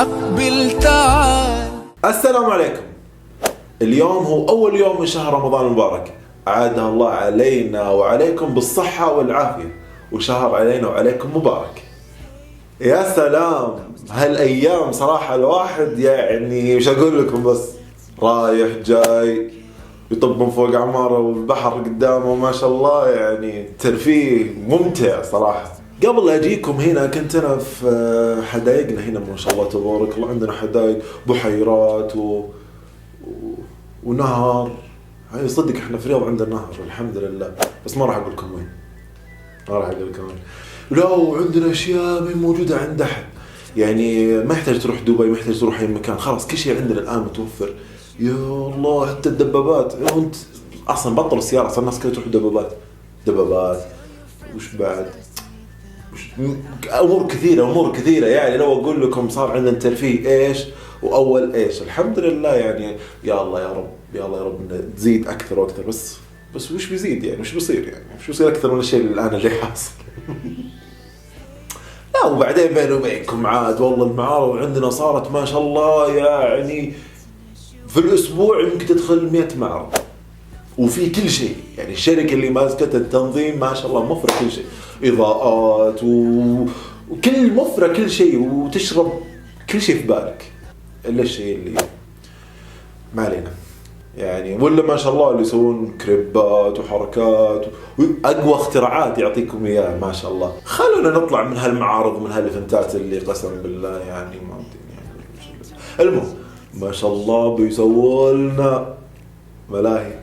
أقبل تعال. السلام عليكم. اليوم هو أول يوم من شهر رمضان المبارك، عادها الله علينا وعليكم بالصحة والعافية، وشهر علينا وعليكم مبارك. يا سلام هالأيام صراحة الواحد يعني مش أقول لكم، بس رايح جاي يطب من فوق عمارة والبحر قدامه ما شاء الله، يعني ترفيه ممتع صراحة. قبل أجيكم هنا كنت أنا في حدايقنا هنا ما شاء الله تبارك الله، عندنا حدايق بحيرات ونهر. يعني صدق احنا في الرياض عندنا نهر الحمد لله، بس ما راح أقول لكم وين، ما راح أقول لكم وين. لو عندنا أشياء من موجودة عند أحد، يعني ما يحتاج تروح دبي، ما يحتاج تروح أي مكان، خلاص كل شيء عندنا الآن متوفر. يا الله حتى الدبابات، انت اصلا بطلوا السيارة، صار الناس كلها تروح دبابات وش بعد، امور كثيرة يعني لو اقول لكم صار عندنا ترفيه ايش واول ايش. الحمد لله يعني، يا الله يا رب، يا الله يا رب تزيد اكثر واكثر. بس وش بيزيد يعني، وش بيصير يعني، وش بيصير اكثر من الشيء اللي الان اللي حاصل. لا وبعدين بيني وبينكم عاد والله المعارض عندنا صارت ما شاء الله، يعني في الأسبوع يمكن تدخل 100 معرض وفي كل شيء. يعني الشركة اللي ماسكة التنظيم ما شاء الله موفرة كل شيء، إضاءات وكل موفرة كل شيء، وتشرب كل شيء في بالك إلا الشيء اللي ما علينا يعني. ولا ما شاء الله اللي يسوون كريبات وحركات وأقوى اختراعات يعطيكم إياها ما شاء الله. خلونا نطلع من هالمعارض ومن هالإيفنتات اللي قسم بالله يعني ما يعني. المهم ما شاء الله بيسووا لنا ملاهي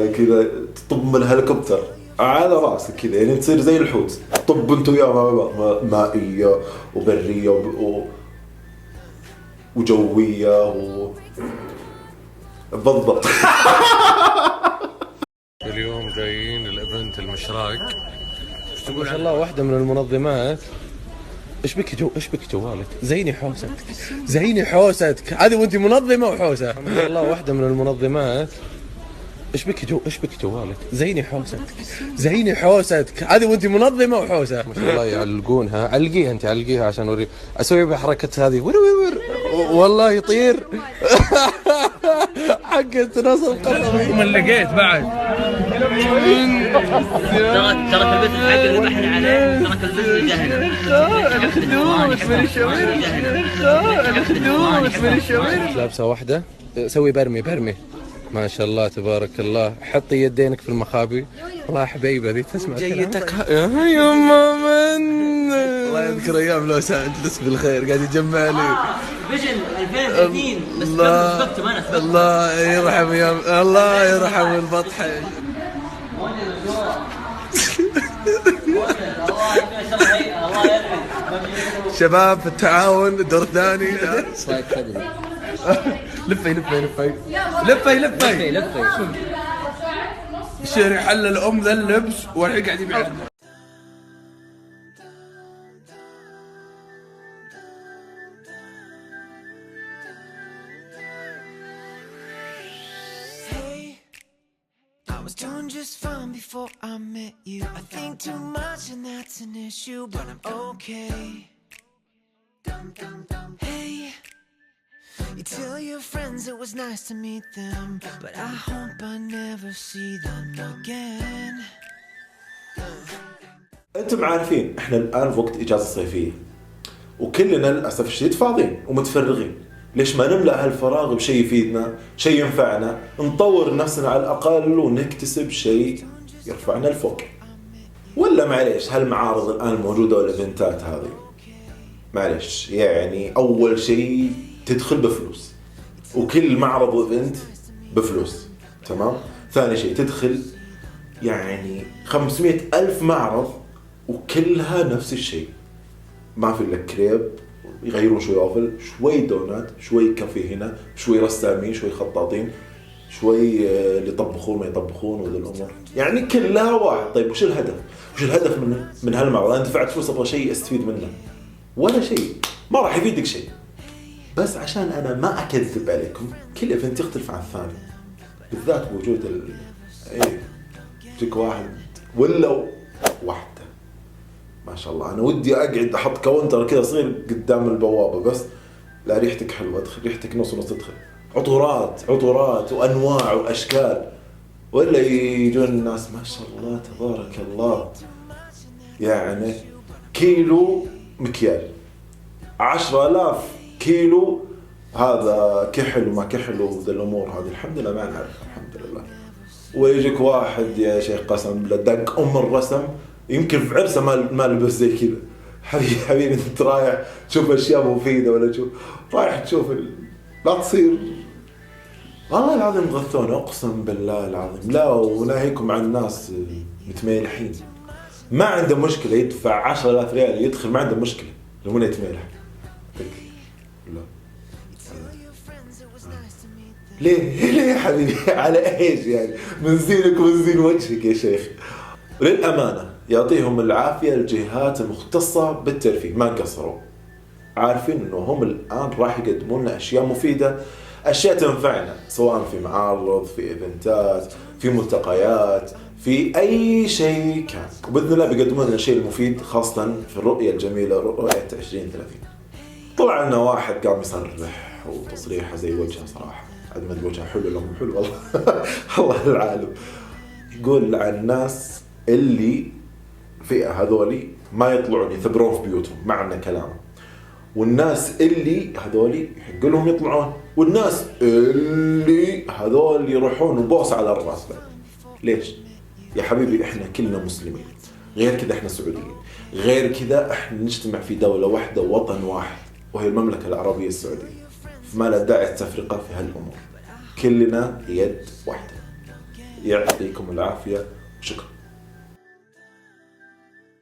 كذا، تطب من الهليكوبتر على راسك كذا، يعني تصير زي الحوت، طب انتو وياه مع بعض، مائية وبرية وجوية بالضبط. اليوم جايين الايفنت المشراق، ما شاء الله واحدة من المنظمات. ايش بك جوالك؟ زيني حوستك هذه وانت منظمة وحوسة. ما شاء الله واحدة من المنظمات. ايش بك جوالك؟ زيني حوستك هذه وانت منظمة وحوسة. ما شاء الله يعلقونها، علقيها عشان اوري اسوي بحركة هذه ور والله يطير. حقت نص القصر ما لقيت بعد. ترك البث الحق اللي بحنا عليه، ترك البث اللي جهنا. لابسة واحدة سوي برمي ما شاء الله تبارك الله. حطي يدينك في المخابي. والله يا حبيبه ذي تسمع جيتك يا ماما. الله يذكر ايام لو انجلس بالخير قاعد يجمع لي فيجن 2030 بس سبقتم انا. الله يرحم البطحه. شباب في التعاون الدور الثاني. لفي الشهري حل الأم ذا اللبس والحين قاعد يبيع. I was doing just fine before I met you. I think too much and that's an issue, but I'm okay. Hey, you tell your friends it was nice to meet them, but I hope I never see them again. انتم عارفين احنا الان في وقت اجازة صيفية، وكلنا للاسف الشديد فاضيين ومتفرغين. ليش ما نملأ هالفراغ بشيء يفيدنا، شيء ينفعنا، نطور نفسنا على الاقل ونكتسب شيء يرفعنا لفوق؟ ولا معليش هالمعارض الان موجودة والايفنتات هذه معليش يعني اول شيء تدخل بفلوس، وكل معرض وايفنت بفلوس، تمام؟ ثاني شيء تدخل يعني 500,000 معرض وكلها نفس الشيء، ما في لك كريب، يغيرون شوي وافل، شوي دونات، شوي كافيه هنا، شوي رسامين، شوي خطاطين، شوي اللي يطبخون ما يطبخون وذي الامور، يعني كلها واحد. طيب وش الهدف؟ وش الهدف من هالمعرض؟ انا دفعت فلوس ابغى شيء استفيد منه ولا شيء، ما راح يفيدك شيء. بس عشان انا ما اكذب عليكم، كل ايفنت يختلف عن الثاني، بالذات بوجود تجيك واحد ولا واحدة ما شاء الله. انا ودي اقعد احط كاونتر كذا صغير قدام البوابة بس لا ريحتك حلوة ادخل، ريحتك نص نص ادخل. عطورات وأنواع وأشكال. ولا يجون الناس ما شاء الله تبارك الله، يعني كيلو مكيال 10,000 كيلو، هذا كحل وما كحل وذا الأمور هذه الحمد لله ما نعرف الحمد لله. ويجيك واحد يا شيخ قسم بالله دق الرسم، يمكن في عرسه ما لبس زي كذا. حبيبي انت رايح تشوف اشياء مفيده ولا تشوف رايح تشوف لا تصير. والله العظيم غثونا اقسم بالله العظيم. لا وناهيكم عن الناس متميلحين، ما عنده مشكله يدفع 10,000 ريال يدخل، ما عنده مشكله لمن يتميلح. لا ليه يا حبيبي على ايش يعني؟ من زينك ومن زين وجهك يا شيخ. للأمانة يعطيهم العافية الجهات المختصة بالترفيه، ما قصروا، عارفين انه هم الآن راح يقدمون لنا أشياء مفيدة، أشياء تنفعنا سواء في معارض، في إيفنتات، في ملتقيات، في أي شيء كان. وبإذن الله بيقدمون لنا شيء مفيد خاصة في الرؤية الجميلة، رؤية 2030. طلع لنا واحد قام يصرح وتصريحه زي وجهه صراحة، عاد ما ادري وجهه حلو ولا مو حلو والله. الله العالم. يقول عن الناس اللي فئة هذولي ما يطلعون يثبرون في بيوتهم، ما عندنا كلام، والناس اللي هذولي يحق لهم يطلعون، والناس اللي هذول يروحون وبوس على الراس. ليش يا حبيبي؟ احنا كلنا مسلمين، غير كذا احنا سعوديين، غير كذا احنا نجتمع في دولة واحدة ووطن واحد وهي المملكة العربية السعودية، فما لا داعي التفرقة في هالأمور، كلنا يد واحدة. يعطيكم العافية وشكرا.